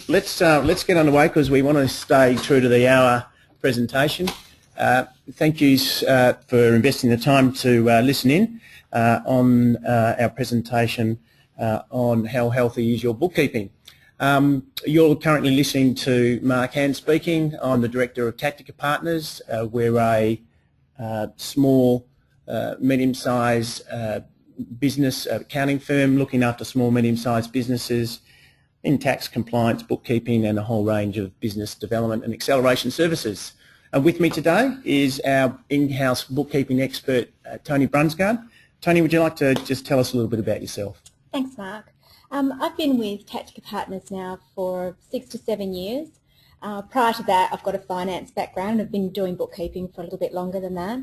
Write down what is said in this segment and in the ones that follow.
let's get underway because we want to stay true to the hour presentation. Thank you for investing the time to listen in on our presentation on how healthy is your bookkeeping. You're currently listening to Mark Hand speaking. I'm the Director of Tactica Partners. We're a small, medium-sized business accounting firm looking after small, medium-sized businesses in tax, compliance, bookkeeping and a whole range of business development and acceleration services. With me today is our in-house bookkeeping expert, Tony Brunsgaard. Tony, would you like to just tell us a little bit about yourself? Thanks, Mark. I've been with Tactica Partners now for 6 to 7 years. Prior to that, I've got a finance background. I've been doing bookkeeping for a little bit longer than that.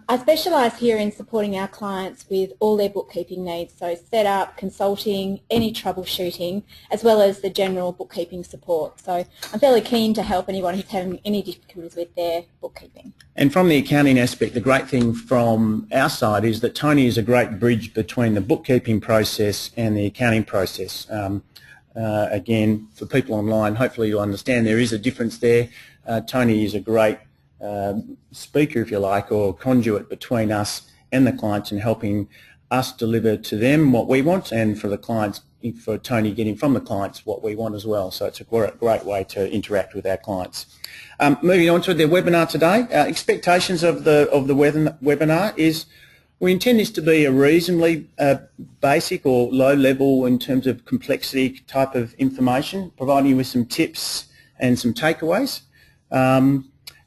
I specialise here in supporting our clients with all their bookkeeping needs, so setup, consulting, any troubleshooting, as well as the general bookkeeping support. So I'm fairly keen to help anyone who's having any difficulties with their bookkeeping. And from the accounting aspect, the great thing from our side is that Tony is a great bridge between the bookkeeping process and the accounting process. Again, for people online, hopefully you'll understand there is a difference there. Tony is a great speaker, if you like, or conduit between us and the clients and helping us deliver to them what we want, and for the clients, for Tony getting from the clients what we want as well. So it's a great way to interact with our clients. Moving on to the webinar today, expectations of the webinar is we intend this to be a reasonably basic or low level in terms of complexity type of information, providing you with some tips and some takeaways.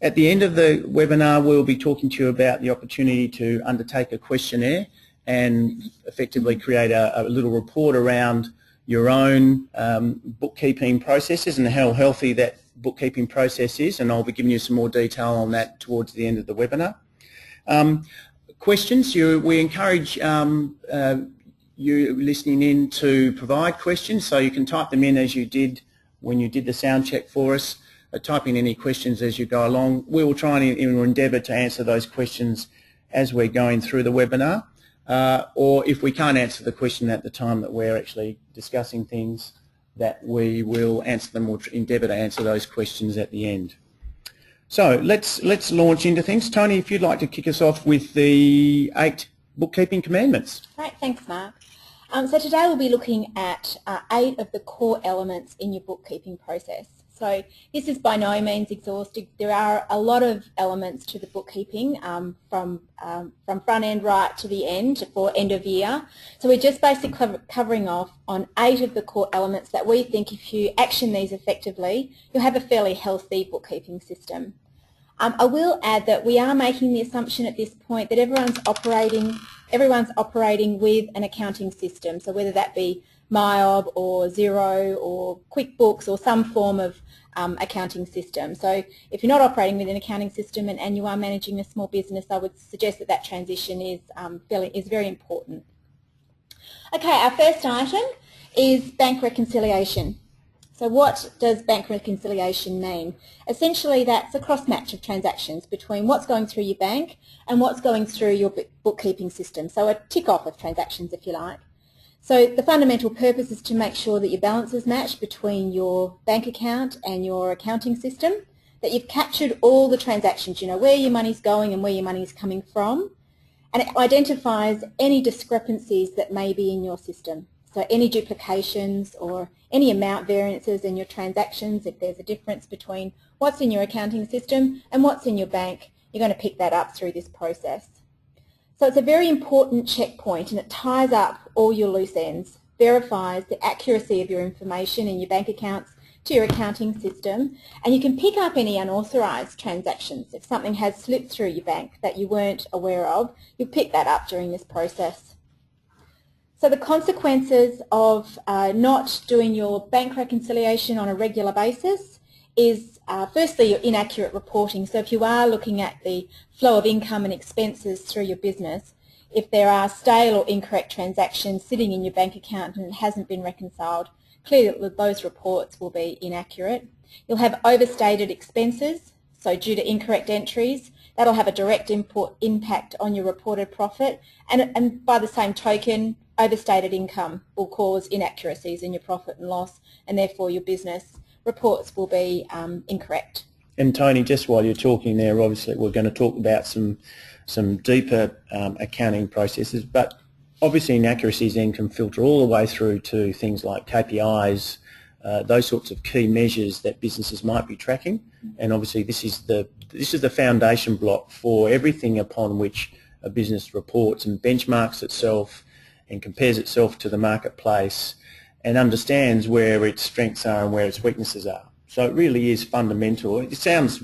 At the end of the webinar, we'll be talking to you about the opportunity to undertake a questionnaire and effectively create a little report around your own bookkeeping processes and how healthy that bookkeeping process is, and I'll be giving you some more detail on that towards the end of the webinar. Questions, we encourage you listening in to provide questions, so you can type them in as you did when you did the sound check for us. Type in any questions as you go along. We will try and endeavour to answer those questions as we're going through the webinar, or if we can't answer the question at the time that we're actually discussing things, that we will answer them or endeavour to answer those questions at the end. So let's launch into things. Tony, if you'd like to kick us off with the 8 bookkeeping commandments. Right, thanks, Mark. So today we'll be looking at 8 of the core elements in your bookkeeping process. So this is by no means exhaustive. There are a lot of elements to the bookkeeping from front end right to the end for end of year. So we're just basically covering off on 8 of the core elements that we think if you action these effectively, you'll have a fairly healthy bookkeeping system. I will add that we are making the assumption at this point that everyone's operating with an accounting system. So whether that be MyOb or Xero or QuickBooks or some form of accounting system. So if you're not operating with an accounting system and you are managing a small business, I would suggest that transition is very important. Okay, our first item is bank reconciliation. So what does bank reconciliation mean? Essentially that's a cross-match of transactions between what's going through your bank and what's going through your bookkeeping system. So a tick-off of transactions, if you like. So the fundamental purpose is to make sure that your balances match between your bank account and your accounting system, that you've captured all the transactions, you know, where your money's going and where your money's coming from, and it identifies any discrepancies that may be in your system. So any duplications or any amount variances in your transactions, if there's a difference between what's in your accounting system and what's in your bank, you're going to pick that up through this process. So it's a very important checkpoint and it ties up all your loose ends, verifies the accuracy of your information in your bank accounts to your accounting system, and you can pick up any unauthorised transactions. If something has slipped through your bank that you weren't aware of, you'll pick that up during this process. So the consequences of not doing your bank reconciliation on a regular basis is firstly your inaccurate reporting. So if you are looking at the flow of income and expenses through your business, if there are stale or incorrect transactions sitting in your bank account and it hasn't been reconciled, clearly those reports will be inaccurate. You'll have overstated expenses, so due to incorrect entries, that'll have a direct impact on your reported profit, and by the same token, overstated income will cause inaccuracies in your profit and loss, and therefore your business reports will be incorrect. And Tony, just while you're talking there, obviously we're going to talk about some deeper accounting processes, but obviously inaccuracies then can filter all the way through to things like KPIs, those sorts of key measures that businesses might be tracking. And obviously this is the foundation block for everything upon which a business reports and benchmarks itself and compares itself to the marketplace and understands where its strengths are and where its weaknesses are. So it really is fundamental. It sounds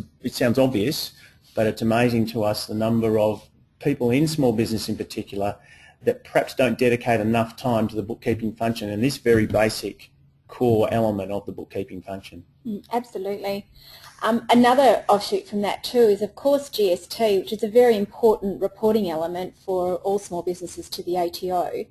obvious, but it's amazing to us the number of people in small business in particular that perhaps don't dedicate enough time to the bookkeeping function and this very basic core element of the bookkeeping function. Absolutely. Another offshoot from that too is of course GST, which is a very important reporting element for all small businesses to the ATO.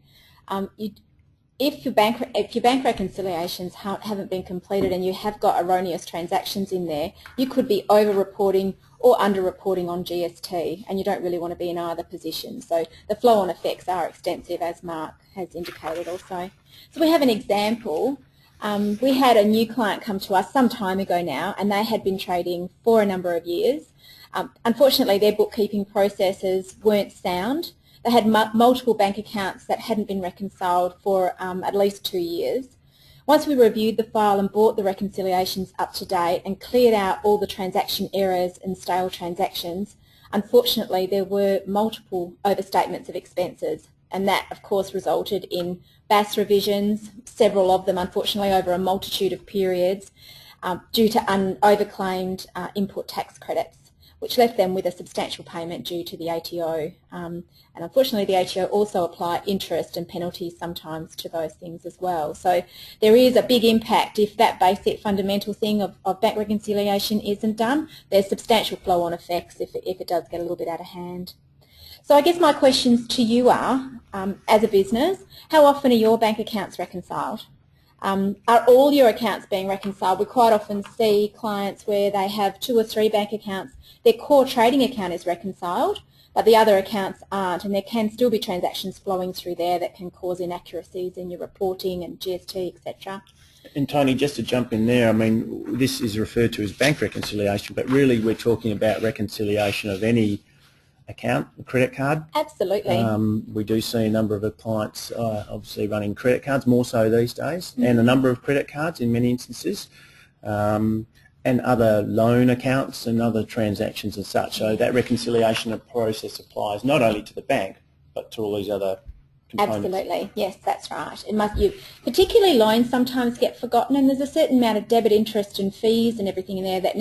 If your bank reconciliations haven't been completed and you have got erroneous transactions in there, you could be over-reporting or under-reporting on GST, and you don't really want to be in either position. So the flow-on effects are extensive, as Mark has indicated also. So we have an example. We had a new client come to us some time ago now, and they had been trading for a number of years. Unfortunately, their bookkeeping processes weren't sound. They had multiple bank accounts that hadn't been reconciled for at least 2 years. Once we reviewed the file and brought the reconciliations up to date and cleared out all the transaction errors and stale transactions, unfortunately there were multiple overstatements of expenses, and that of course resulted in BAS revisions, several of them unfortunately over a multitude of periods, due to overclaimed input tax credits, which left them with a substantial payment due to the ATO. And unfortunately the ATO also apply interest and penalties sometimes to those things as well. So there is a big impact if that basic fundamental thing of bank reconciliation isn't done. There's substantial flow-on effects if it does get a little bit out of hand. So I guess my questions to you are, as a business, how often are your bank accounts reconciled? Are all your accounts being reconciled? We quite often see clients where they have 2 or 3 bank accounts. Their core trading account is reconciled, but the other accounts aren't, and there can still be transactions flowing through there that can cause inaccuracies in your reporting and GST, etc. And Tony, just to jump in there, I mean, this is referred to as bank reconciliation, but really we're talking about reconciliation of any account, a credit card. Absolutely. We do see a number of clients obviously running credit cards, more so these days, and a number of credit cards in many instances, and other loan accounts and other transactions and such. So that reconciliation process applies not only to the bank, but to all these other components. Absolutely, yes, that's right. Particularly loans sometimes get forgotten, and there's a certain amount of debit interest and fees and everything in there that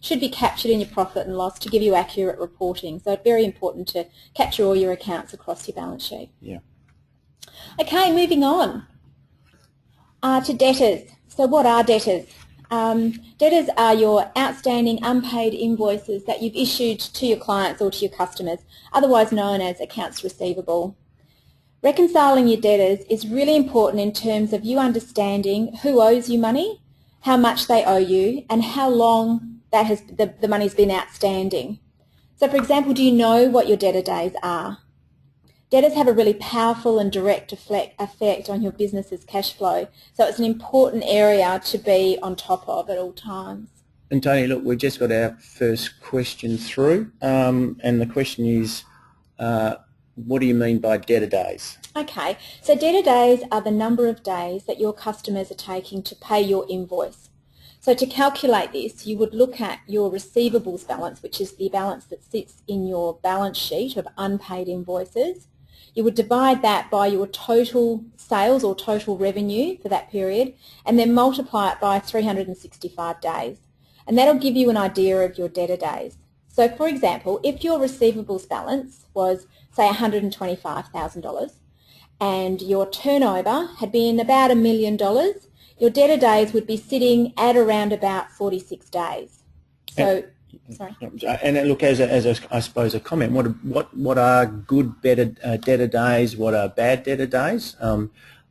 should be captured in your profit and loss to give you accurate reporting. So it's very important to capture all your accounts across your balance sheet. Yeah. Okay, moving on to debtors. So what are debtors? Debtors are your outstanding unpaid invoices that you've issued to your clients or to your customers, otherwise known as accounts receivable. Reconciling your debtors is really important in terms of you understanding who owes you money, how much they owe you, and how long the money's been outstanding. So for example, do you know what your debtor days are? Debtors have a really powerful and direct effect on your business's cash flow, so it's an important area to be on top of at all times. And Tony, look, we've just got our first question through, and the question is, what do you mean by debtor days? Okay, so debtor days are the number of days that your customers are taking to pay your invoice. So to calculate this, you would look at your receivables balance, which is the balance that sits in your balance sheet of unpaid invoices. You would divide that by your total sales or total revenue for that period, and then multiply it by 365 days. And that'll give you an idea of your debtor days. So for example, if your receivables balance was, say, $125,000 and your turnover had been about $1 million, your debtor days would be sitting at around about 46 days. So, sorry. And look, as I suppose a comment, what are good debtor days? What are bad debtor days?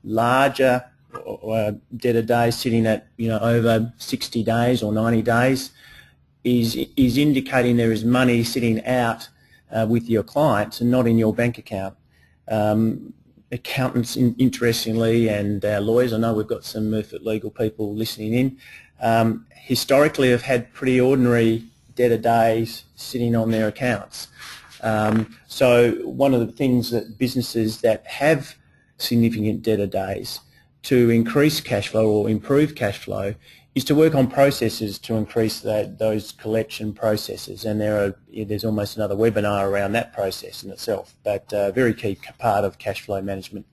Larger debtor days sitting at over 60 days or 90 days is indicating there is money sitting out with your clients and not in your bank account. accountants, interestingly, and our lawyers, I know we've got some Murphy legal people listening in, historically have had pretty ordinary debtor days sitting on their accounts. So one of the things that businesses that have significant debtor days, to increase cash flow or improve cash flow, is to work on processes to increase those collection processes, and there's almost another webinar around that process in itself, but a very key part of cash flow management.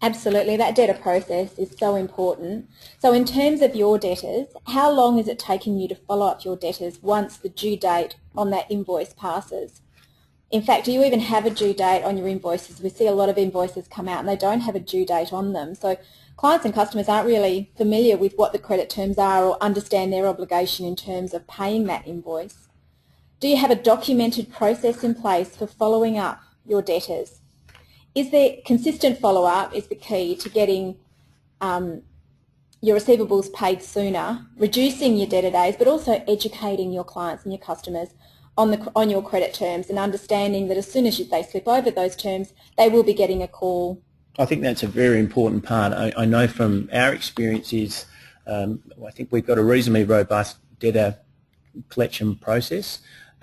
Absolutely, that debtor process is so important. So in terms of your debtors, how long is it taking you to follow up your debtors once the due date on that invoice passes? In fact, do you even have a due date on your invoices? We see a lot of invoices come out and they don't have a due date on them. So clients and customers aren't really familiar with what the credit terms are or understand their obligation in terms of paying that invoice. Do you have a documented process in place for following up your debtors? Is there consistent follow-up is the key to getting your receivables paid sooner, reducing your debtor days, but also educating your clients and your customers on your credit terms and understanding that as soon as they slip over those terms, they will be getting a call. I think that's a very important part. I know from our experiences, I think we've got a reasonably robust debtor collection process.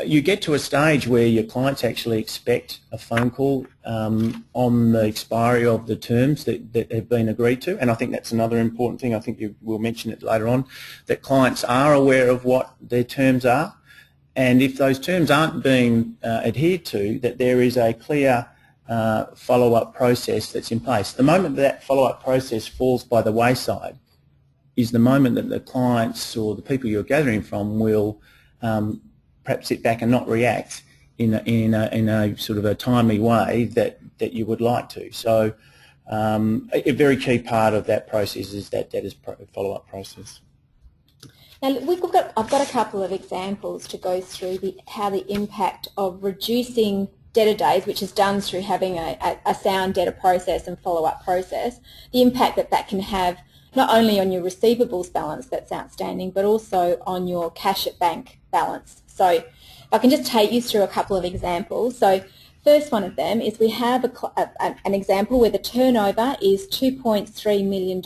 You get to a stage where your clients actually expect a phone call on the expiry of the terms that have been agreed to, and I think that's another important thing. I think you will mention it later on, that clients are aware of what their terms are, and if those terms aren't being adhered to, that there is a clear follow-up process that's in place. The moment that follow-up process falls by the wayside is the moment that the clients or the people you're gathering from will perhaps sit back and not react in a sort of a timely way that you would like to. So a very key part of that process is that debtors follow-up process. Now I've got a couple of examples to go through how the impact of reducing debtor days, which is done through having a sound debtor process and follow-up process, the impact that can have not only on your receivables balance that's outstanding, but also on your cash at bank balance. So I can just take you through a couple of examples. So first one of them is we have an example where the turnover is $2.3 million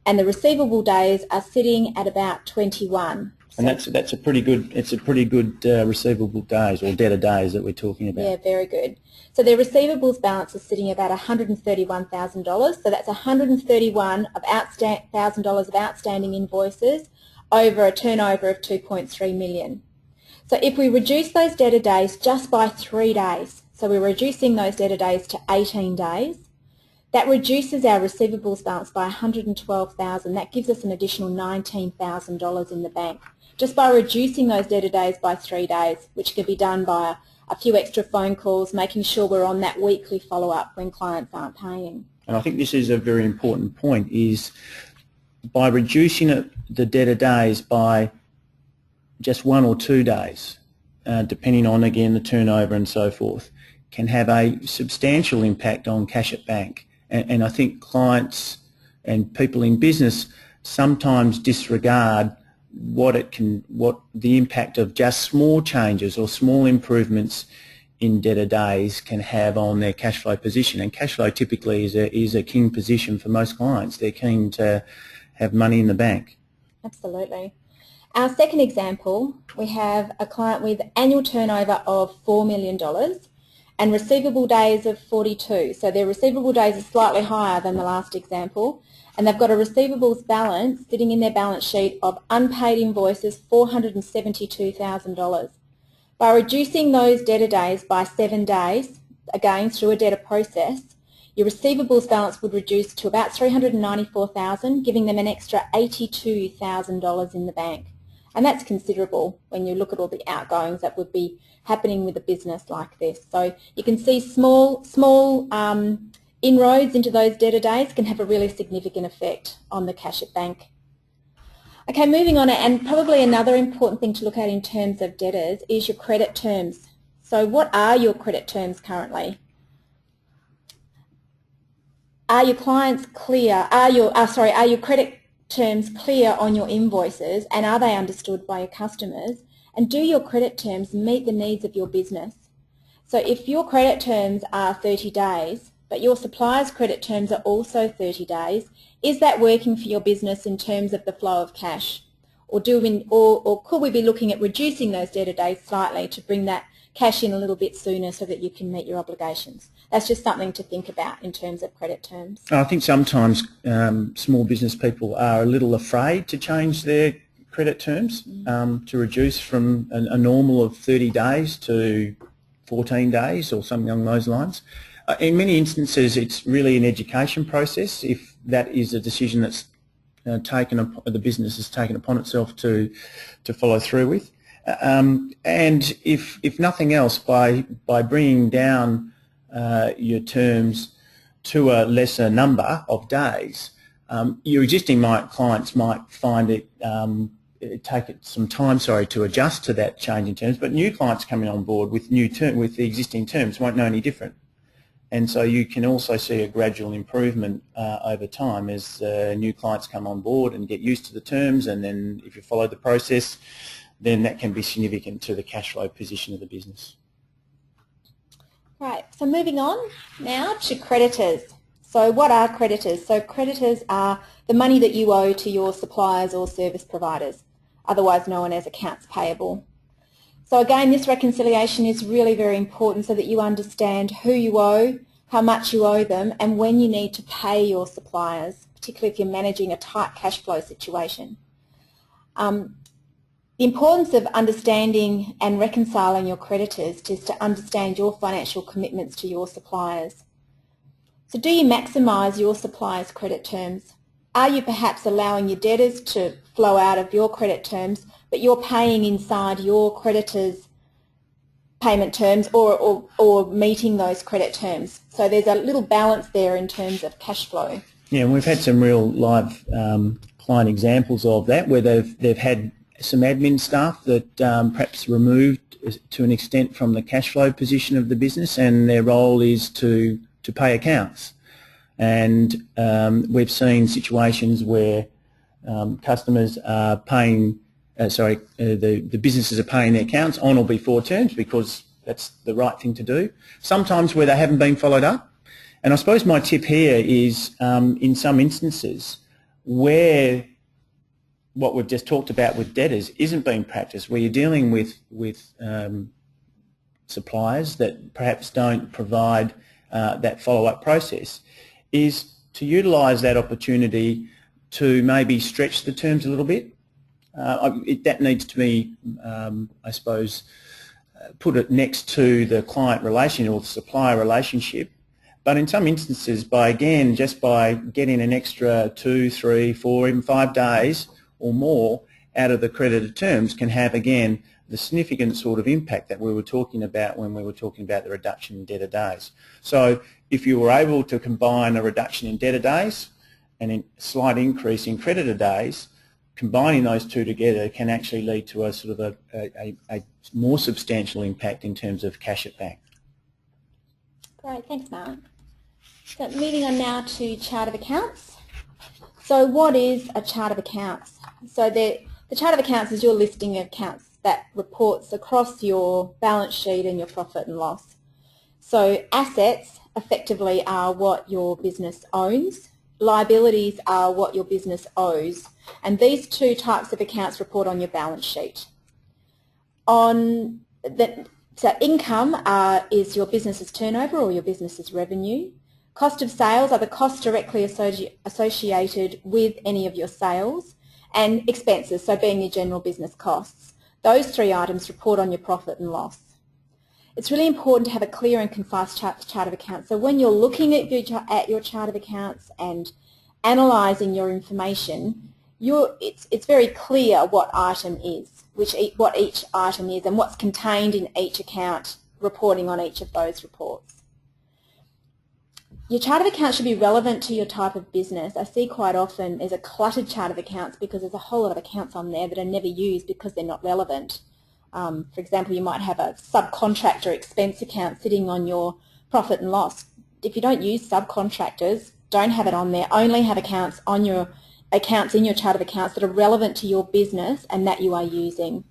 and the receivable days are sitting at about 21. And that's a pretty good, it's a pretty good receivable days or debtor days that we're talking about. Yeah, very good. So their receivables balance is sitting at about $131,000. So that's $131,000 of outstanding invoices over a turnover of 2.3 million. So if we reduce those debtor days just by 3 days, so we're reducing those debtor days to 18 days, that reduces our receivables balance by $112,000. That gives us an additional $19,000 in the bank, just by reducing those debtor days by 3 days, which could be done by a few extra phone calls, making sure we're on that weekly follow-up when clients aren't paying. And I think this is a very important point, is by reducing the debtor days by just 1 or 2 days, depending on, again, the turnover and so forth, can have a substantial impact on cash at bank. And I think clients and people in business sometimes disregard what the impact of just small changes or small improvements in debtor days can have on their cash flow position. And cash flow typically is a king position for most clients. They're keen to have money in the bank. Absolutely. Our second example, we have a client with annual turnover of $4 million and receivable days of 42. So their receivable days are slightly higher than the last example, and they've got a receivables balance sitting in their balance sheet of unpaid invoices, $472,000. By reducing those debtor days by 7 days, again through a debtor process, your receivables balance would reduce to about $394,000, giving them an extra $82,000 in the bank. And that's considerable when you look at all the outgoings that would be happening with a business like this. So you can see small inroads into those debtor days can have a really significant effect on the cash at bank. Okay, moving on, and probably another important thing to look at in terms of debtors is your credit terms. So what are your credit terms currently? Are your clients clear? Are your credit terms clear on your invoices, and are they understood by your customers? And do your credit terms meet the needs of your business? So if your credit terms are 30 days, but your supplier's credit terms are also 30 days, is that working for your business in terms of the flow of cash? Or could we be looking at reducing those debtor days slightly to bring that cash in a little bit sooner so that you can meet your obligations? That's just something to think about in terms of credit terms. I think sometimes small business people are a little afraid to change their credit terms, to reduce from a normal of 30 days to 14 days or something along those lines. In many instances, it's really an education process if that is a decision that's the business has taken upon itself to follow through with. And if nothing else, by bringing down your terms to a lesser number of days, your existing clients might find it take some time, to adjust to that change in terms. But new clients coming on board with with the existing terms won't know any different. And so you can also see a gradual improvement over time as new clients come on board and get used to the terms, and then if you follow the process, then that can be significant to the cash flow position of the business. Right, so moving on now to creditors. So what are creditors? So creditors are the money that you owe to your suppliers or service providers, otherwise known as accounts payable. So again, this reconciliation is really very important so that you understand who you owe, how much you owe them, and when you need to pay your suppliers, particularly if you're managing a tight cash flow situation. The importance of understanding and reconciling your creditors is to understand your financial commitments to your suppliers. So do you maximise your suppliers' credit terms? Are you perhaps allowing your debtors to flow out of your credit terms, but you're paying inside your creditors' payment terms or meeting those credit terms? So there's a little balance there in terms of cash flow. Yeah, and we've had some real live client examples of that, where they've had some admin staff that perhaps removed to an extent from the cash flow position of the business, and their role is to pay accounts. And we've seen situations where customers are paying, the businesses are paying their accounts on or before terms because that's the right thing to do. Sometimes where they haven't been followed up. And I suppose my tip here is in some instances where what we've just talked about with debtors isn't being practiced, where you're dealing with suppliers that perhaps don't provide that follow-up process, is to utilise that opportunity to maybe stretch the terms a little bit. That needs to be, I suppose, put it next to the client relation or the supplier relationship. But in some instances, just by getting an extra 2, 3, 4, even 5 days or more out of the creditor terms can have, again, the significant sort of impact that we were talking about when we were talking about the reduction in debtor days. So if you were able to combine a reduction in debtor days and a slight increase in creditor days, combining those two together can actually lead to a sort of a more substantial impact in terms of cash it back. Great, thanks Mark. So moving on now to chart of accounts. So what is a chart of accounts? So the chart of accounts is your listing of accounts that reports across your balance sheet and your profit and loss. So assets effectively are what your business owns. Liabilities are what your business owes. And these two types of accounts report on your balance sheet. So income is your business's turnover or your business's revenue. Cost of sales are the costs directly associated with any of your sales, and expenses, so being your general business costs. Those three items report on your profit and loss. It's really important to have a clear and concise chart of accounts. So when you're looking at your chart of accounts and analysing your information, it's very clear what item is, what each item is, and what's contained in each account, reporting on each of those reports. Your chart of accounts should be relevant to your type of business. I see quite often there's a cluttered chart of accounts because there's a whole lot of accounts on there that are never used because they're not relevant. For example, you might have a subcontractor expense account sitting on your profit and loss. If you don't use subcontractors, don't have it on there. Only have accounts in your chart of accounts that are relevant to your business and that you are using.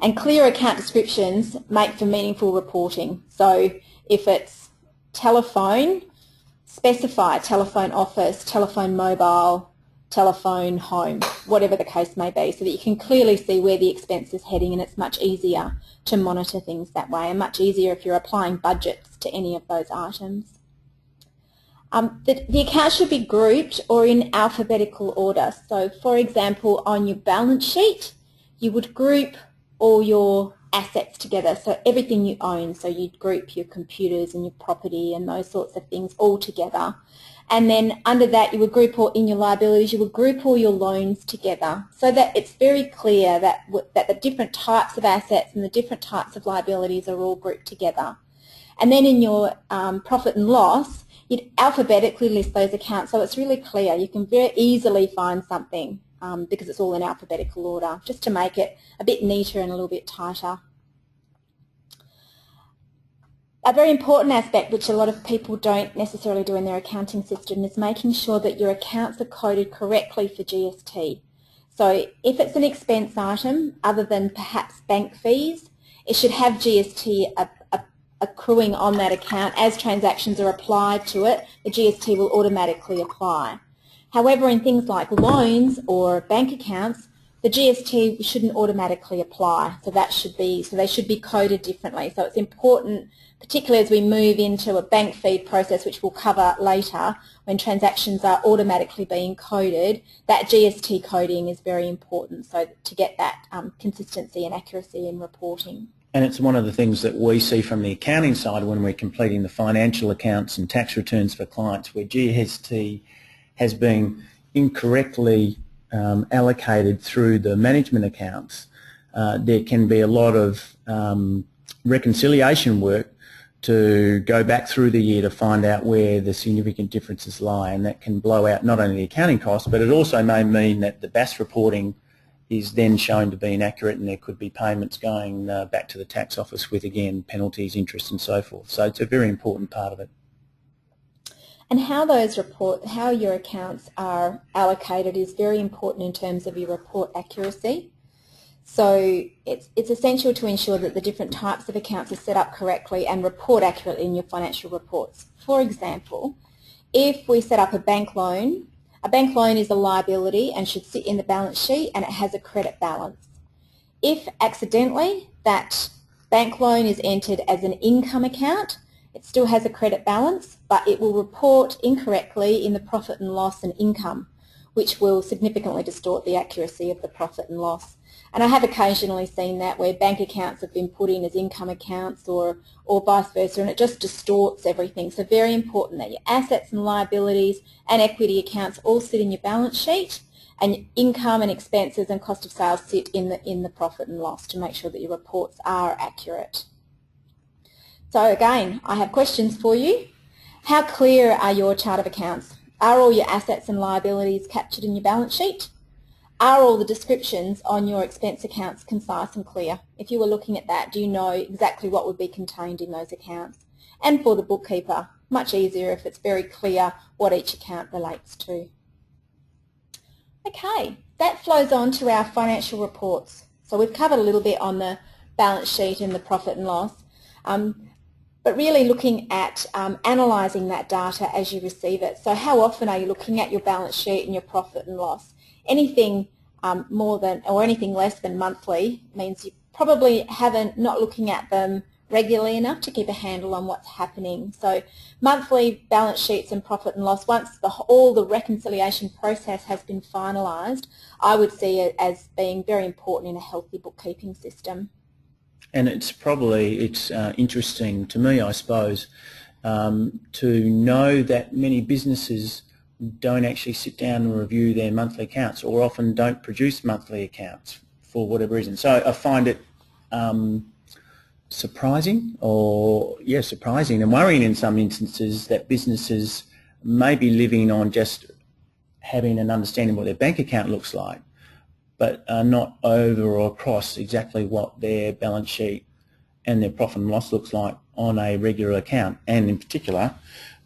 And clear account descriptions make for meaningful reporting. So if it's telephone, specify telephone office, telephone mobile, telephone home, whatever the case may be, so that you can clearly see where the expense is heading, and it's much easier to monitor things that way, and much easier if you're applying budgets to any of those items. The accounts should be grouped or in alphabetical order. So for example, on your balance sheet, you would group all your assets together, so everything you own, so you'd group your computers and your property and those sorts of things all together. And then under that you would group all, in your liabilities, you would group all your loans together, so that it's very clear that the different types of assets and the different types of liabilities are all grouped together. And then in your profit and loss, you'd alphabetically list those accounts, so it's really clear. You can very easily find something because it's all in alphabetical order, just to make it a bit neater and a little bit tighter. A very important aspect, which a lot of people don't necessarily do in their accounting system, is making sure that your accounts are coded correctly for GST. So if it's an expense item, other than perhaps bank fees, it should have GST accruing on that account. As transactions are applied to it, the GST will automatically apply. However, in things like loans or bank accounts, the GST shouldn't automatically apply. So they should be coded differently. So it's important, particularly as we move into a bank feed process, which we'll cover later, when transactions are automatically being coded, that GST coding is very important, so to get that consistency and accuracy in reporting. And it's one of the things that we see from the accounting side when we're completing the financial accounts and tax returns for clients, where GST has been incorrectly allocated through the management accounts. There can be a lot of reconciliation work to go back through the year to find out where the significant differences lie, and that can blow out not only the accounting costs, but it also may mean that the BAS reporting is then shown to be inaccurate, and there could be payments going back to the tax office with, again, penalties, interest and so forth. So it's a very important part of it. And how your accounts are allocated is very important in terms of your report accuracy. So it's essential to ensure that the different types of accounts are set up correctly and report accurately in your financial reports. For example, if we set up a bank loan is a liability and should sit in the balance sheet, and it has a credit balance. If accidentally that bank loan is entered as an income account, it still has a credit balance, but it will report incorrectly in the profit and loss and income, which will significantly distort the accuracy of the profit and loss. And I have occasionally seen that where bank accounts have been put in as income accounts or vice versa, and it just distorts everything. So very important that your assets and liabilities and equity accounts all sit in your balance sheet, and income and expenses and cost of sales sit in the profit and loss, to make sure that your reports are accurate. So again, I have questions for you. How clear are your chart of accounts? Are all your assets and liabilities captured in your balance sheet? Are all the descriptions on your expense accounts concise and clear? If you were looking at that, do you know exactly what would be contained in those accounts? And for the bookkeeper, much easier if it's very clear what each account relates to. Okay, that flows on to our financial reports. So we've covered a little bit on the balance sheet and the profit and loss, but really looking at analysing that data as you receive it. So how often are you looking at your balance sheet and your profit and loss? Anything more than or anything less than monthly means you probably not looking at them regularly enough to keep a handle on what's happening. So monthly balance sheets and profit and loss, once all the reconciliation process has been finalised, I would see it as being very important in a healthy bookkeeping system. And it's interesting to me, I suppose, to know that many businesses don't actually sit down and review their monthly accounts, or often don't produce monthly accounts for whatever reason. So I find it surprising and worrying in some instances that businesses may be living on just having an understanding of what their bank account looks like, but are not over or across exactly what their balance sheet and their profit and loss looks like on a regular account, and in particular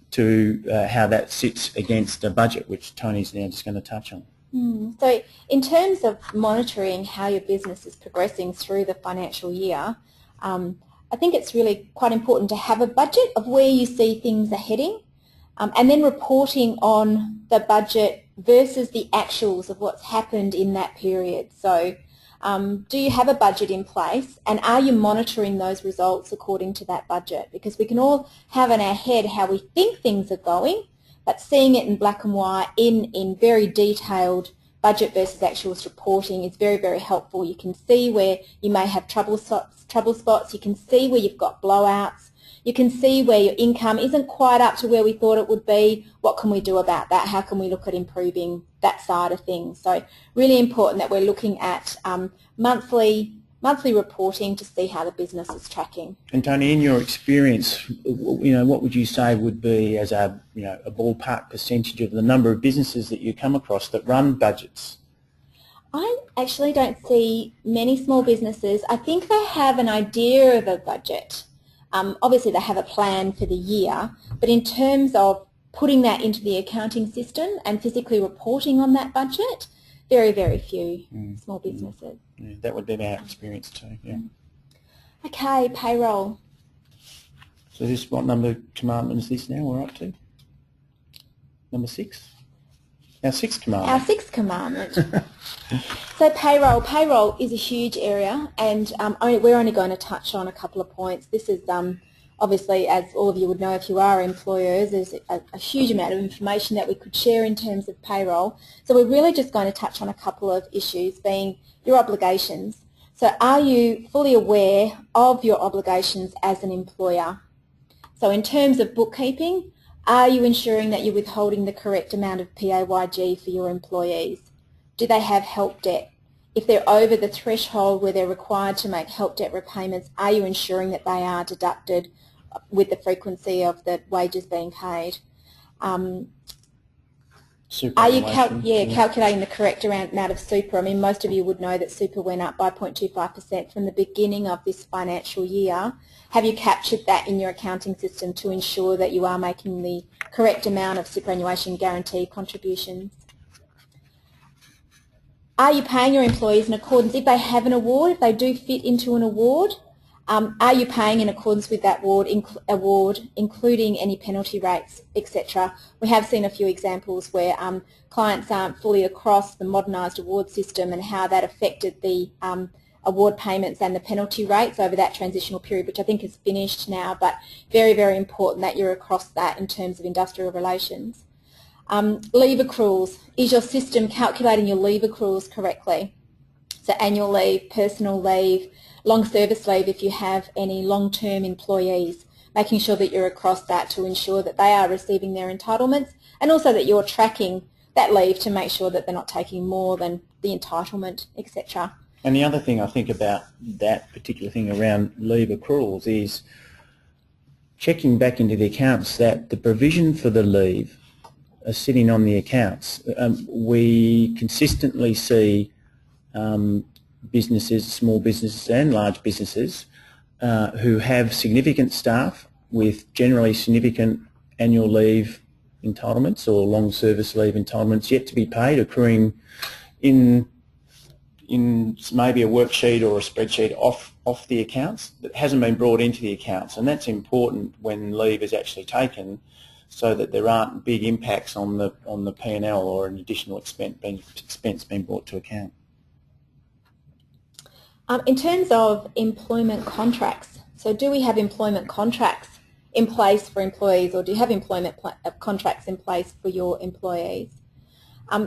to how that sits against a budget, which Tony's now just going to touch on. So in terms of monitoring how your business is progressing through the financial year, I think it's really quite important to have a budget of where you see things are heading, and then reporting on the budget versus the actuals of what's happened in that period. So do you have a budget in place, and are you monitoring those results according to that budget? Because we can all have in our head how we think things are going, but seeing it in black and white in very detailed budget versus actuals reporting is very, very helpful. You can see where you may have trouble spots, you can see where you've got blowouts, you can see where your income isn't quite up to where we thought it would be. What can we do about that? How can we look at improving that side of things? So really important that we're looking at monthly reporting to see how the business is tracking. And Tony, in your experience, what would you say would be as a ballpark percentage of the number of businesses that you come across that run budgets? I actually don't see many small businesses. I think they have an idea of a budget. Obviously they have a plan for the year, but in terms of putting that into the accounting system and physically reporting on that budget, very, very few small businesses. Yeah, that would be our experience too, yeah. Okay, payroll. So what number commandment is this now we're up to? Number 6? Our 6th commandment. Our 6th commandment. So payroll is a huge area, and we're only going to touch on a couple of points. This is obviously, as all of you would know if you are employers, there's a huge amount of information that we could share in terms of payroll. So we're really just going to touch on a couple of issues, being your obligations. So are you fully aware of your obligations as an employer? So in terms of bookkeeping, are you ensuring that you're withholding the correct amount of PAYG for your employees? Do they have help debt? If they're over the threshold where they're required to make help debt repayments, are you ensuring that they are deducted with the frequency of the wages being paid? Are you calculating the correct amount of super? I mean, most of you would know that super went up by 0.25% from the beginning of this financial year. Have you captured that in your accounting system to ensure that you are making the correct amount of superannuation guarantee contributions? Are you paying your employees in accordance, if they have an award, if they do fit into an award, are you paying in accordance with that award, including any penalty rates, etc.? We have seen a few examples where clients aren't fully across the modernised award system and how that affected the award payments and the penalty rates over that transitional period, which I think is finished now, but very, very important that you're across that in terms of industrial relations. Leave accruals. Is your system calculating your leave accruals correctly? So annual leave, personal leave, long service leave if you have any long-term employees, making sure that you're across that to ensure that they are receiving their entitlements, and also that you're tracking that leave to make sure that they're not taking more than the entitlement, etc. And the other thing I think about that particular thing around leave accruals is checking back into the accounts that the provision for the leave are sitting on the accounts. We consistently see businesses, small businesses and large businesses who have significant staff with generally significant annual leave entitlements or long service leave entitlements yet to be paid, accruing in maybe a worksheet or a spreadsheet off the accounts that hasn't been brought into the accounts, and that's important when leave is actually taken, so that there aren't big impacts on the P&L or an additional expense being brought to account. In terms of employment contracts, so do we have employment contracts in place for employees, or do you have employment contracts in place for your employees?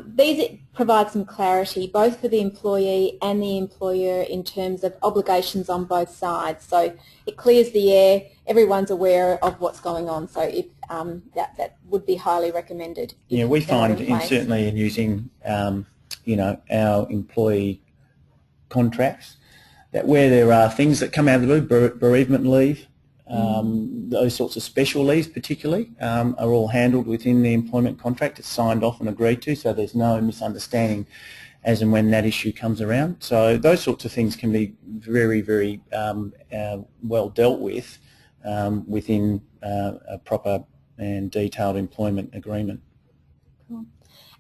These provide some clarity both for the employee and the employer in terms of obligations on both sides. So it clears the air, everyone's aware of what's going on, so if, that would be highly recommended. Yeah, we find certainly in using our employee contracts that where there are things that come out of the blue, bereavement leave, those sorts of special leaves particularly, are all handled within the employment contract. It's signed off and agreed to, so there's no misunderstanding as and when that issue comes around. So those sorts of things can be very, very well dealt with within a proper and detailed employment agreement. Cool.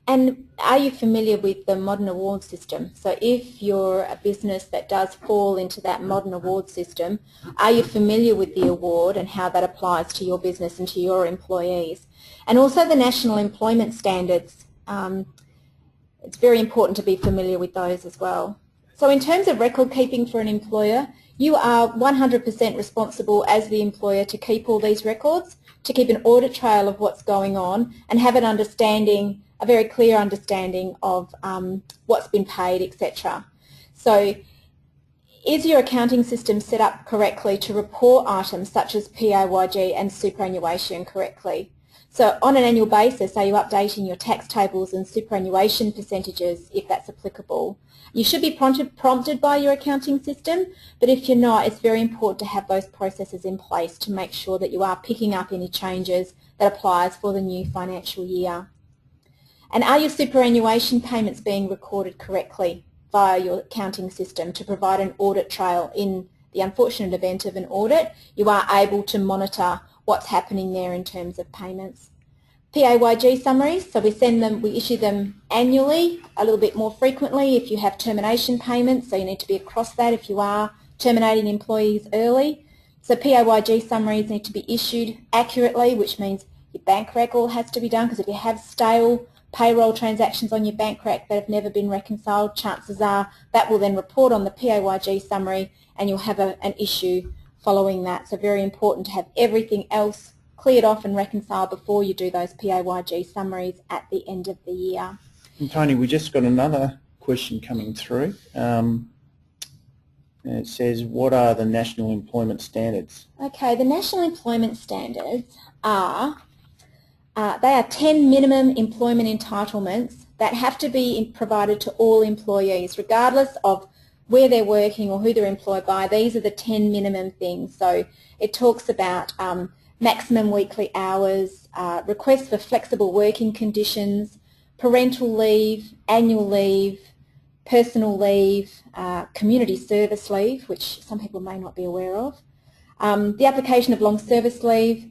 And are you familiar with the modern award system? So if you're a business that does fall into that modern award system, are you familiar with the award and how that applies to your business and to your employees? And also the national employment standards. It's very important to be familiar with those as well. So in terms of record keeping for an employer, you are 100% responsible as the employer to keep all these records, to keep an audit trail of what's going on and have an understanding, a very clear understanding of what's been paid, etc. So is your accounting system set up correctly to report items such as PAYG and superannuation correctly? So on an annual basis, are you updating your tax tables and superannuation percentages if that's applicable? You should be prompted by your accounting system, but if you're not, it's very important to have those processes in place to make sure that you are picking up any changes that applies for the new financial year. And are your superannuation payments being recorded correctly via your accounting system to provide an audit trail? In the unfortunate event of an audit, you are able to monitor what's happening there in terms of payments. PAYG summaries, so we issue them annually, a little bit more frequently if you have termination payments, so you need to be across that if you are terminating employees early. So PAYG summaries need to be issued accurately, which means your bank record has to be done, because if you have stale payroll transactions on your bank rec that have never been reconciled, chances are that will then report on the PAYG summary and you'll have an issue following that. So very important to have everything else cleared off and reconciled before you do those PAYG summaries at the end of the year. And Tony, we just got another question coming through. And it says, what are the national employment standards? Okay, the national employment standards are, they are 10 minimum employment entitlements that have to be provided to all employees, regardless of where they're working or who they're employed by. These are the 10 minimum things. So it talks about maximum weekly hours, requests for flexible working conditions, parental leave, annual leave, personal leave, community service leave, which some people may not be aware of, the application of long service leave,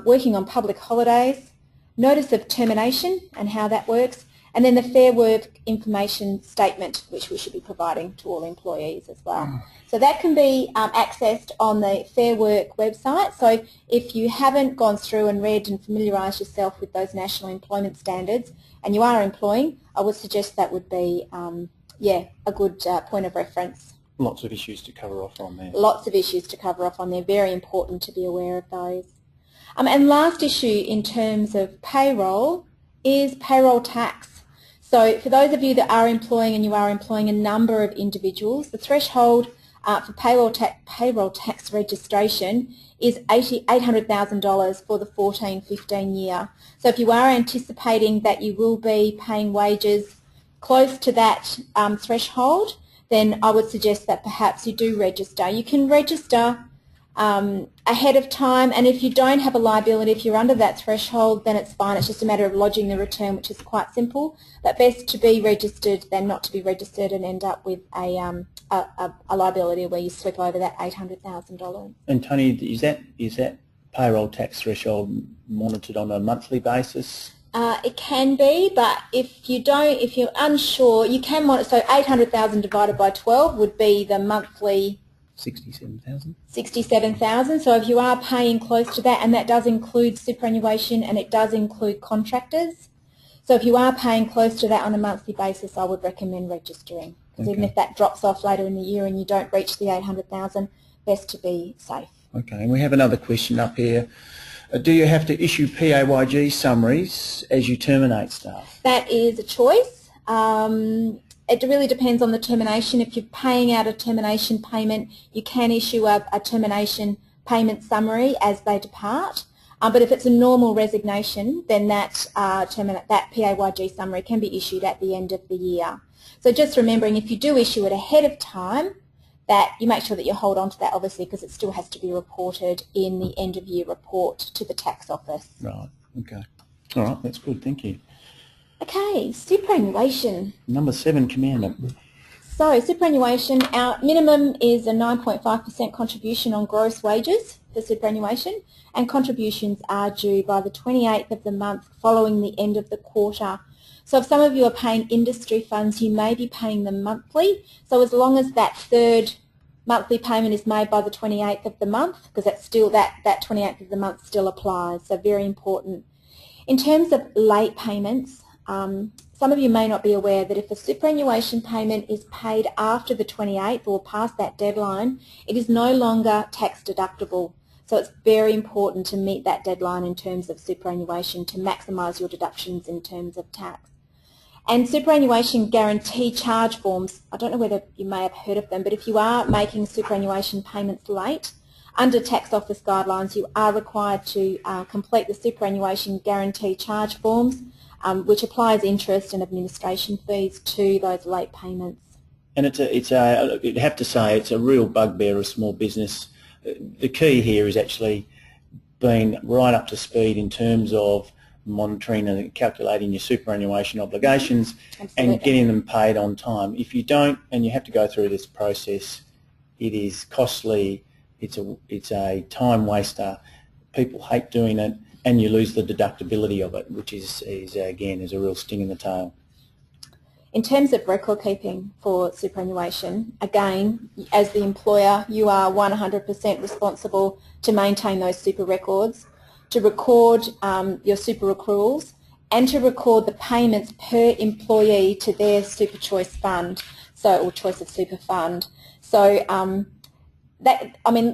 working on public holidays, notice of termination and how that works, and then the Fair Work information statement, which we should be providing to all employees as well. So that can be accessed on the Fair Work website. So if you haven't gone through and read and familiarised yourself with those national employment standards and you are employing, I would suggest that would be a good point of reference. Lots of issues to cover off on there. Lots of issues to cover off on there. Very important to be aware of those. And last issue in terms of payroll is payroll tax. So for those of you that are employing and you are employing a number of individuals, the threshold for payroll tax registration is $800,000 for the 14-15 year. So if you are anticipating that you will be paying wages close to that threshold, then I would suggest that perhaps you do register. You can register ahead of time, and if you don't have a liability, if you're under that threshold, then it's fine. It's just a matter of lodging the return, which is quite simple. But best to be registered than not to be registered and end up with a liability where you slip over that $800,000. And Tony, is that payroll tax threshold monitored on a monthly basis? It can be, but if you're unsure, you can monitor. So 800,000 divided by 12 would be the monthly 67,000. 67,000. So if you are paying close to that, and that does include superannuation and it does include contractors. So if you are paying close to that on a monthly basis, I would recommend registering. Because even if that drops off later in the year and you don't reach the 800,000, best to be safe. Okay, and we have another question up here. Do you have to issue PAYG summaries as you terminate staff? That is a choice. It really depends on the termination. If you're paying out a termination payment, you can issue a termination payment summary as they depart. But if it's a normal resignation, then that PAYG summary can be issued at the end of the year. So just remembering, if you do issue it ahead of time, that you make sure that you hold on to that, obviously, because it still has to be reported in the end of year report to the tax office. Right, okay. All right, that's good, thank you. Okay, superannuation. Number 7, commandment. So superannuation, our minimum is a 9.5% contribution on gross wages for superannuation, and contributions are due by the 28th of the month following the end of the quarter. So if some of you are paying industry funds, you may be paying them monthly. So as long as that third monthly payment is made by the 28th of the month, because that's still that 28th of the month still applies, so very important. In terms of late payments, some of you may not be aware that if a superannuation payment is paid after the 28th or past that deadline, it is no longer tax deductible. So it's very important to meet that deadline in terms of superannuation to maximise your deductions in terms of tax. And superannuation guarantee charge forms, I don't know whether you may have heard of them, but if you are making superannuation payments late, under tax office guidelines you are required to complete the superannuation guarantee charge forms, which applies interest and administration fees to those late payments. And you'd have to say it's a real bugbear of small business. The key here is actually being right up to speed in terms of monitoring and calculating your superannuation obligations. Absolutely. And getting them paid on time. If you don't, and you have to go through this process, it is costly, it's a time waster, people hate doing it, and you lose the deductibility of it, which is again a real sting in the tail. In terms of record keeping for superannuation, again, as the employer, you are 100% responsible to maintain those super records, to record your super accruals, and to record the payments per employee to their super choice fund, or choice of super fund. So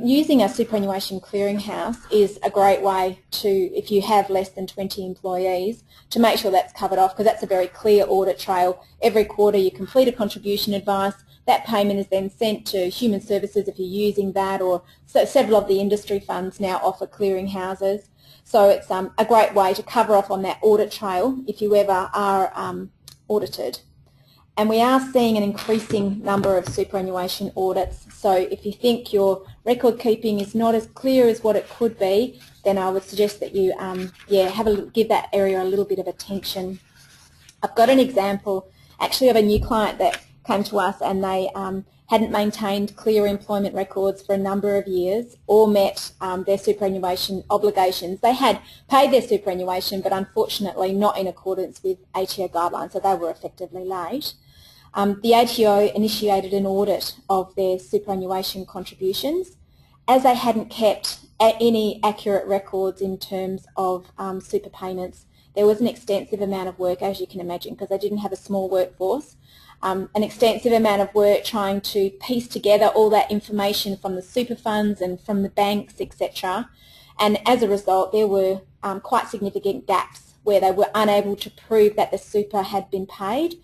using a superannuation clearinghouse is a great way to, if you have less than 20 employees, to make sure that's covered off, because that's a very clear audit trail. Every quarter you complete a contribution advice, that payment is then sent to Human Services if you're using that, or several of the industry funds now offer clearinghouses. So it's a great way to cover off on that audit trail if you ever are audited. And we are seeing an increasing number of superannuation audits. So if you think your record keeping is not as clear as what it could be, then I would suggest that you give that area a little bit of attention. I've got an example actually of a new client that came to us, and they hadn't maintained clear employment records for a number of years or met their superannuation obligations. They had paid their superannuation, but unfortunately not in accordance with ATO guidelines, so they were effectively late. The ATO initiated an audit of their superannuation contributions. As they hadn't kept any accurate records in terms of super payments, there was an extensive amount of work, as you can imagine, because they didn't have a small workforce, an extensive amount of work trying to piece together all that information from the super funds and from the banks, etc. And as a result, there were quite significant gaps where they were unable to prove that the super had been paid,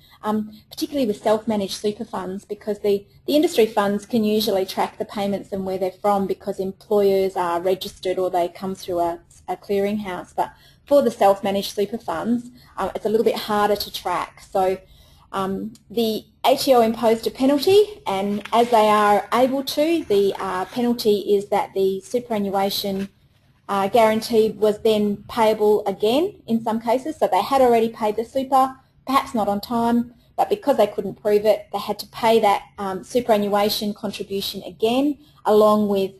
particularly with self-managed super funds, because the industry funds can usually track the payments and where they're from because employers are registered or they come through a clearinghouse. But for the self-managed super funds, it's a little bit harder to track. So the ATO imposed a penalty, and as they are able to, the penalty is that the superannuation guarantee was then payable again in some cases. So they had already paid the super, perhaps not on time, but because they couldn't prove it, they had to pay that superannuation contribution again, along with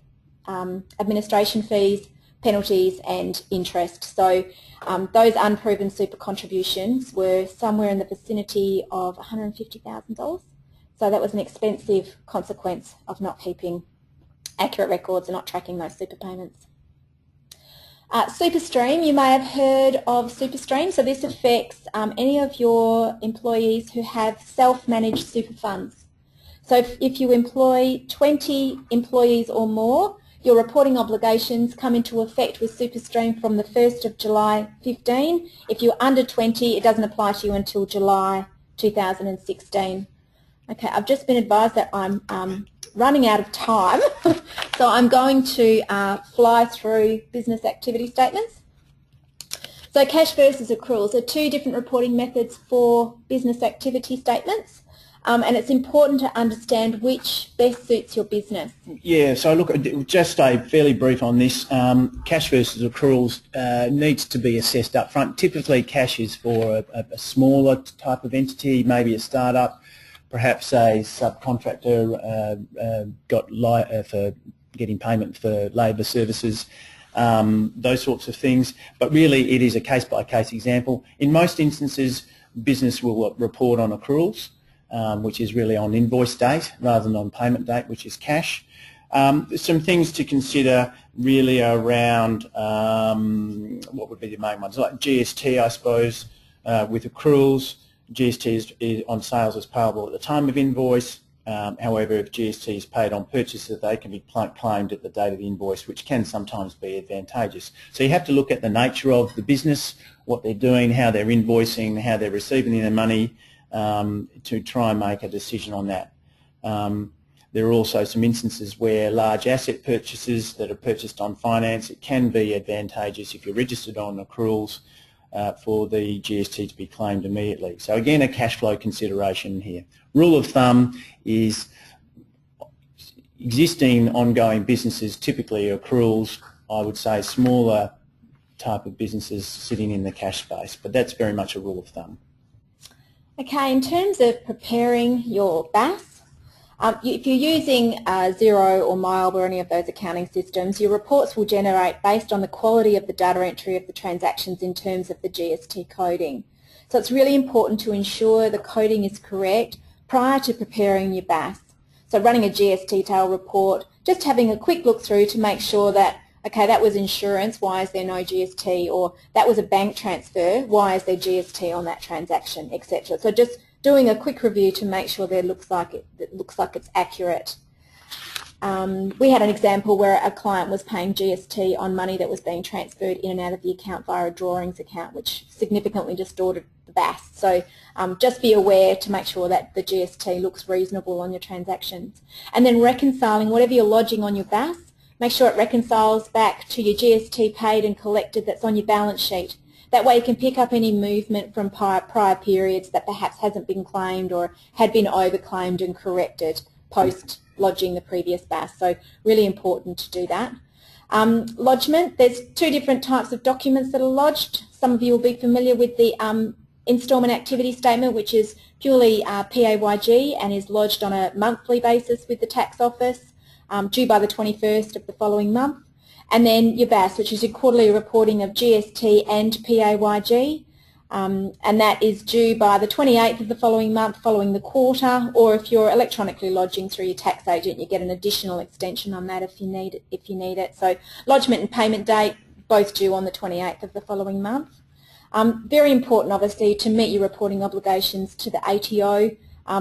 administration fees, penalties and interest. So those unproven super contributions were somewhere in the vicinity of $150,000. So that was an expensive consequence of not keeping accurate records and not tracking those super payments. SuperStream, you may have heard of SuperStream. So this affects any of your employees who have self-managed super funds. So if you employ 20 employees or more, your reporting obligations come into effect with SuperStream from the 1st of July 15. If you're under 20, it doesn't apply to you until July 2016. Okay, I've just been advised that I'm running out of time, so I'm going to fly through business activity statements. So cash versus accruals are two different reporting methods for business activity statements, and it's important to understand which best suits your business. Yeah, so look, just stay fairly brief on this. Cash versus accruals needs to be assessed up front. Typically cash is for a smaller type of entity, maybe a startup, perhaps a subcontractor for getting payment for labour services, those sorts of things. But really it is a case-by-case example. In most instances business will report on accruals, which is really on invoice date rather than on payment date, which is cash. Some things to consider really around what would be the main ones, like GST, I suppose, with accruals. GST is on sales as payable at the time of invoice. However, if GST is paid on purchases, they can be claimed at the date of the invoice, which can sometimes be advantageous. So you have to look at the nature of the business, what they're doing, how they're invoicing, how they're receiving their money, to try and make a decision on that. There are also some instances where large asset purchases that are purchased on finance, it can be advantageous if you're registered on accruals for the GST to be claimed immediately. So again, a cash flow consideration here. Rule of thumb is existing ongoing businesses, typically accruals, I would say smaller type of businesses sitting in the cash space, but that's very much a rule of thumb. Okay, in terms of preparing your BAS, if you're using Xero or MyOb or any of those accounting systems, your reports will generate based on the quality of the data entry of the transactions in terms of the GST coding. So it's really important to ensure the coding is correct prior to preparing your BAS. So running a GST tail report, just having a quick look through to make sure that, okay, that was insurance, why is there no GST? Or that was a bank transfer, why is there GST on that transaction, etc. So just doing a quick review to make sure that it looks like it's accurate. We had an example where a client was paying GST on money that was being transferred in and out of the account via a drawings account, which significantly distorted the BAS. So just be aware to make sure that the GST looks reasonable on your transactions. And then reconciling whatever you're lodging on your BAS, make sure it reconciles back to your GST paid and collected that's on your balance sheet. That way you can pick up any movement from prior periods that perhaps hasn't been claimed or had been overclaimed and corrected post lodging the previous BAS. So really important to do that. Lodgement, there's two different types of documents that are lodged. Some of you will be familiar with the instalment activity statement, which is purely PAYG and is lodged on a monthly basis with the tax office, due by the 21st of the following month. And then your BAS, which is your quarterly reporting of GST and PAYG, and that is due by the 28th of the following month following the quarter, or if you're electronically lodging through your tax agent, you get an additional extension on that if you need it. So lodgement and payment date, both due on the 28th of the following month. Very important, obviously, to meet your reporting obligations to the ATO.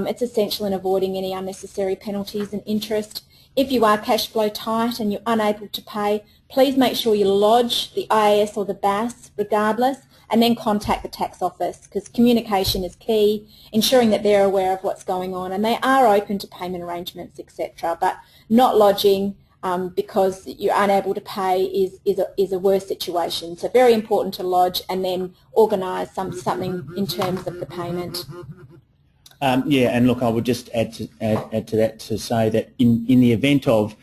It's essential in avoiding any unnecessary penalties and interest. If you are cash flow tight and you're unable to pay, please make sure you lodge the IAS or the BAS regardless, and then contact the tax office, because communication is key, ensuring that they're aware of what's going on and they are open to payment arrangements, etc. But not lodging because you're unable to pay is a worse situation. So very important to lodge and then organise something in terms of the payment. Yeah, and look, I would just add to that to say that in the event of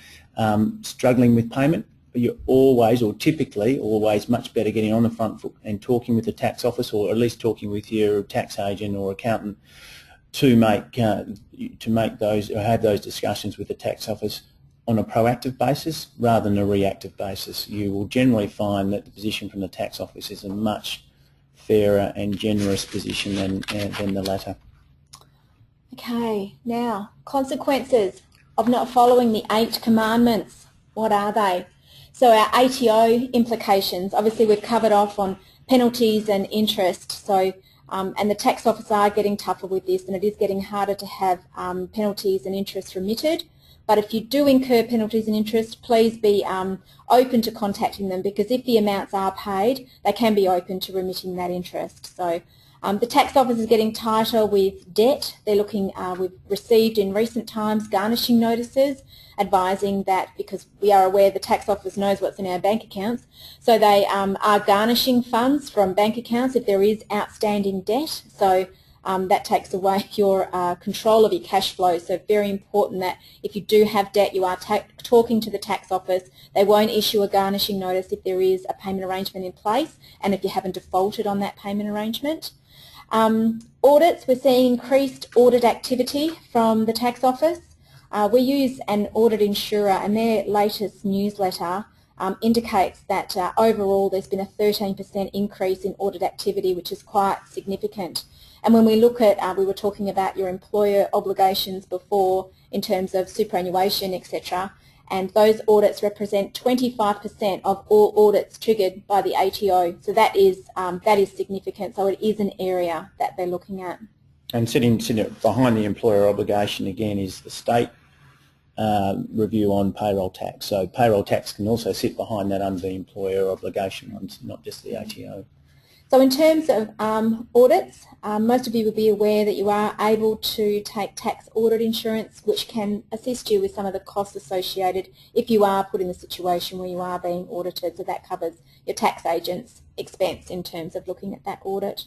struggling with payment, you're always, or typically always, much better getting on the front foot and talking with the tax office, or at least talking with your tax agent or accountant to make those, or have those discussions with the tax office on a proactive basis rather than a reactive basis. You will generally find that the position from the tax office is a much fairer and generous position than the latter. Okay, now consequences of not following the 8 commandments. What are they? So our ATO implications, obviously we've covered off on penalties and interest, so and the tax office are getting tougher with this, and it is getting harder to have penalties and interest remitted. But if you do incur penalties and interest, please be open to contacting them, because if the amounts are paid, they can be open to remitting that interest. So the tax office is getting tighter with debt. They're looking, we've received in recent times garnishing notices advising that, because we are aware the tax office knows what's in our bank accounts, so they are garnishing funds from bank accounts if there is outstanding debt. So that takes away your control of your cash flow. So very important that if you do have debt, you are talking to the tax office. They won't issue a garnishing notice if there is a payment arrangement in place and if you haven't defaulted on that payment arrangement. Audits, we're seeing increased audit activity from the tax office. We use an audit insurer, and their latest newsletter indicates that overall there's been a 13% increase in audit activity, which is quite significant. And when we look at, we were talking about your employer obligations before in terms of superannuation, etc., and those audits represent 25% of all audits triggered by the ATO. So that is significant. So it is an area that they're looking at. And sitting behind the employer obligation again is the state review on payroll tax. So payroll tax can also sit behind that under the employer obligation ones, not just the ATO. So in terms of audits, most of you will be aware that you are able to take tax audit insurance, which can assist you with some of the costs associated if you are put in a situation where you are being audited. So that covers your tax agent's expense in terms of looking at that audit.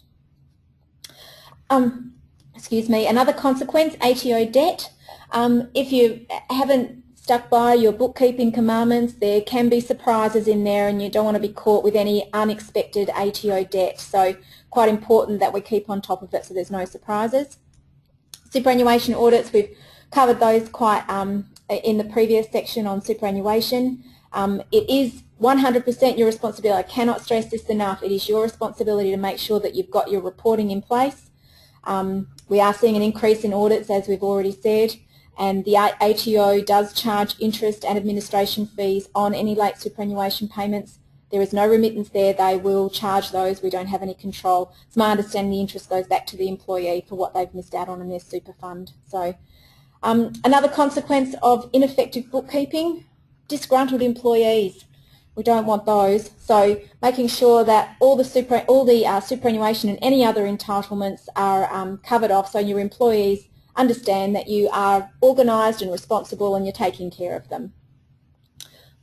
Excuse me, another consequence, ATO debt. If you haven't stuck by your bookkeeping commandments, there can be surprises in there and you don't want to be caught with any unexpected ATO debt. So quite important that we keep on top of it so there's no surprises. Superannuation audits, we've covered those quite in the previous section on superannuation. It is 100% your responsibility. I cannot stress this enough. It is your responsibility to make sure that you've got your reporting in place. We are seeing an increase in audits, as we've already said, and the ATO does charge interest and administration fees on any late superannuation payments. There is no remittance there. They will charge those. We don't have any control. It's my understanding the interest goes back to the employee for what they've missed out on in their super fund. So another consequence of ineffective bookkeeping, disgruntled employees. We don't want those. So making sure that all the superannuation and any other entitlements are covered off so your employees understand that you are organised and responsible and you're taking care of them.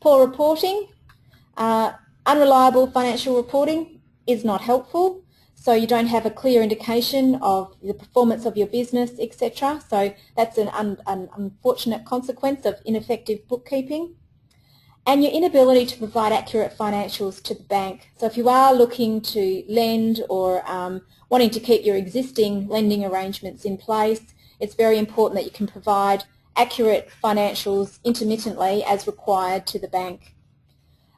Poor reporting, unreliable financial reporting is not helpful, so you don't have a clear indication of the performance of your business, etc. So that's an unfortunate consequence of ineffective bookkeeping. And your inability to provide accurate financials to the bank. So if you are looking to lend or wanting to keep your existing lending arrangements in place, it's very important that you can provide accurate financials intermittently as required to the bank.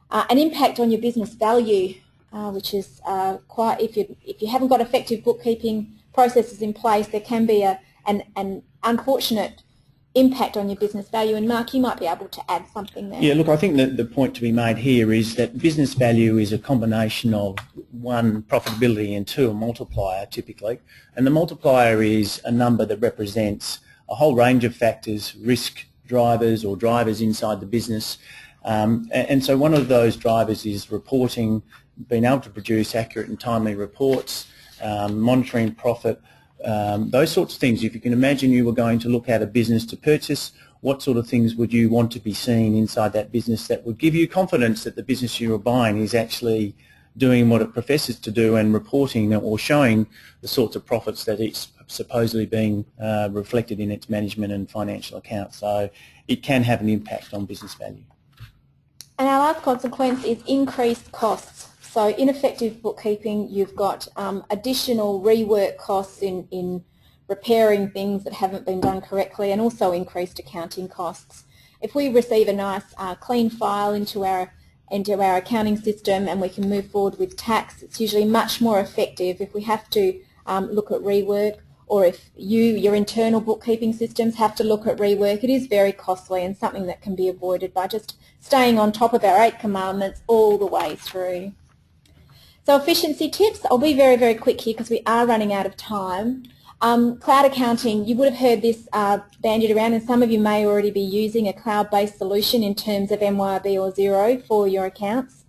An impact on your business value, which is quite, if you haven't got effective bookkeeping processes in place, there can be an unfortunate impact on your business value. And Mark, you might be able to add something there. Yeah, look, I think that the point to be made here is that business value is a combination of one, profitability, and two, a multiplier typically. And the multiplier is a number that represents a whole range of factors, risk drivers or drivers inside the business. And so one of those drivers is reporting, being able to produce accurate and timely reports, monitoring profit, those sorts of things. If you can imagine you were going to look at a business to purchase, what sort of things would you want to be seeing inside that business that would give you confidence that the business you are buying is actually doing what it professes to do and reporting or showing the sorts of profits that it's supposedly being reflected in its management and financial accounts. So it can have an impact on business value. And our last consequence is increased costs. So ineffective bookkeeping, you've got additional rework costs in repairing things that haven't been done correctly, and also increased accounting costs. If we receive a nice clean file into our accounting system and we can move forward with tax, it's usually much more effective. If we have to look at rework, or if your internal bookkeeping systems have to look at rework, it is very costly and something that can be avoided by just staying on top of our 8 commandments all the way through. So efficiency tips, I'll be very, very quick here because we are running out of time. Cloud accounting, you would have heard this bandied around, and some of you may already be using a cloud-based solution in terms of MYOB or Xero for your accounts.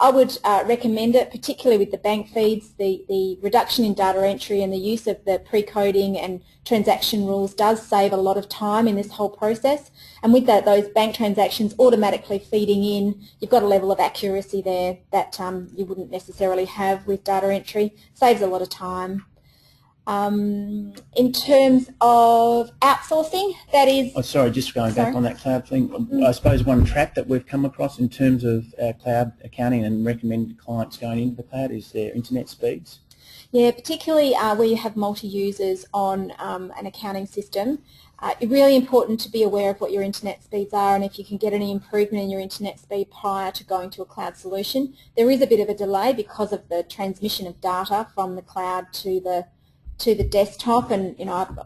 I would recommend it, particularly with the bank feeds. The reduction in data entry and the use of the pre-coding and transaction rules does save a lot of time in this whole process. And with that, those bank transactions automatically feeding in, you've got a level of accuracy there that you wouldn't necessarily have with data entry. Saves a lot of time. In terms of outsourcing, that is... Oh, sorry, just going back on that cloud thing. I suppose one trap that we've come across in terms of cloud accounting and recommended clients going into the cloud is their internet speeds. Yeah, particularly where you have multi-users on an accounting system. It's really important to be aware of what your internet speeds are, and if you can get any improvement in your internet speed prior to going to a cloud solution. There is a bit of a delay because of the transmission of data from the cloud to the to the desktop, and I've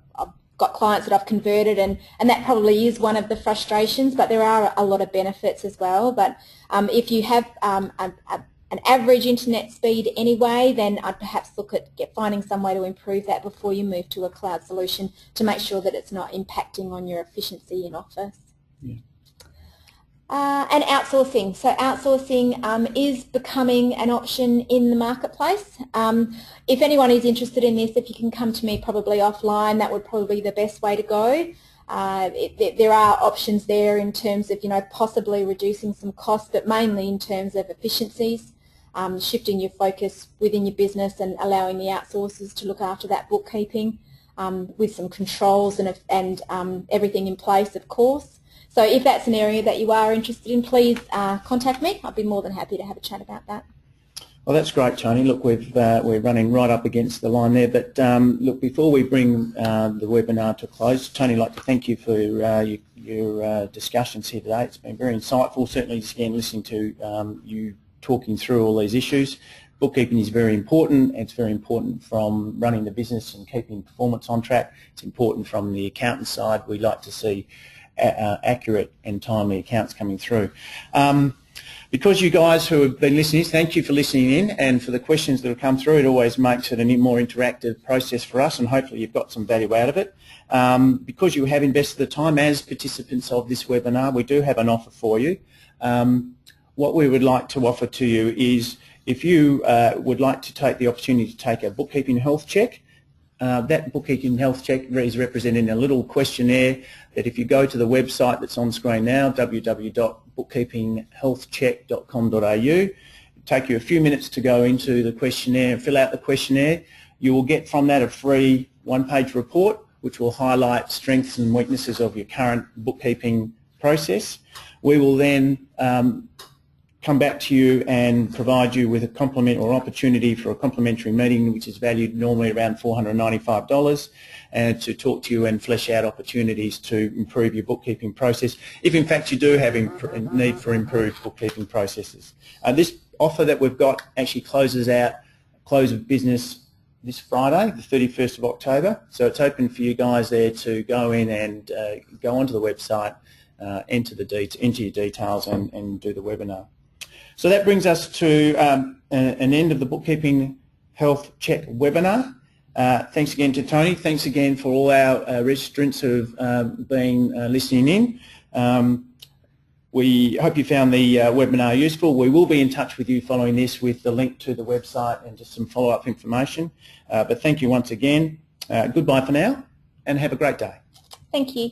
got clients that I've converted, and that probably is one of the frustrations, but there are a lot of benefits as well. But if you have an average internet speed anyway, then I'd perhaps look at finding some way to improve that before you move to a cloud solution, to make sure that it's not impacting on your efficiency in Office. Yeah. And outsourcing. So outsourcing is becoming an option in the marketplace. If anyone is interested in this, if you can come to me probably offline, that would probably be the best way to go. There are options there in terms of possibly reducing some costs, but mainly in terms of efficiencies, shifting your focus within your business and allowing the outsourcers to look after that bookkeeping with some controls and everything in place, of course. So if that's an area that you are interested in, please contact me. I'd be more than happy to have a chat about that. Well, that's great, Tony. Look, we're running right up against the line there, but look, before we bring the webinar to a close, Tony, I'd like to thank you for your discussions here today. It's been very insightful, certainly just again listening to you talking through all these issues. Bookkeeping is very important. It's very important from running the business and keeping performance on track. It's important from the accountant side. We like to see accurate and timely accounts coming through. Because you guys who have been listening, thank you for listening in, and for the questions that have come through. It always makes it a more interactive process for us, and hopefully you've got some value out of it. Because you have invested the time as participants of this webinar, we do have an offer for you. What we would like to offer to you is, if you would like to take the opportunity to take a bookkeeping health check, that bookkeeping health check is represented in a little questionnaire that, if you go to the website that's on screen now, www.bookkeepinghealthcheck.com.au, take you a few minutes to go into the questionnaire and fill out the questionnaire. You will get from that a free one-page report which will highlight strengths and weaknesses of your current bookkeeping process. We will then come back to you and provide you with a compliment or opportunity for a complimentary meeting, which is valued normally around $495, and to talk to you and flesh out opportunities to improve your bookkeeping process, if in fact you do have need for improved bookkeeping processes. This offer that we've got actually closes out close of business this Friday, the 31st of October, so it's open for you guys there to go in and go onto the website, enter your details and do the webinar. So that brings us to an end of the Bookkeeping Health Check webinar. Thanks again to Tony. Thanks again for all our registrants who have been listening in. We hope you found the webinar useful. We will be in touch with you following this with the link to the website and just some follow-up information. But thank you once again. Goodbye for now, and have a great day. Thank you.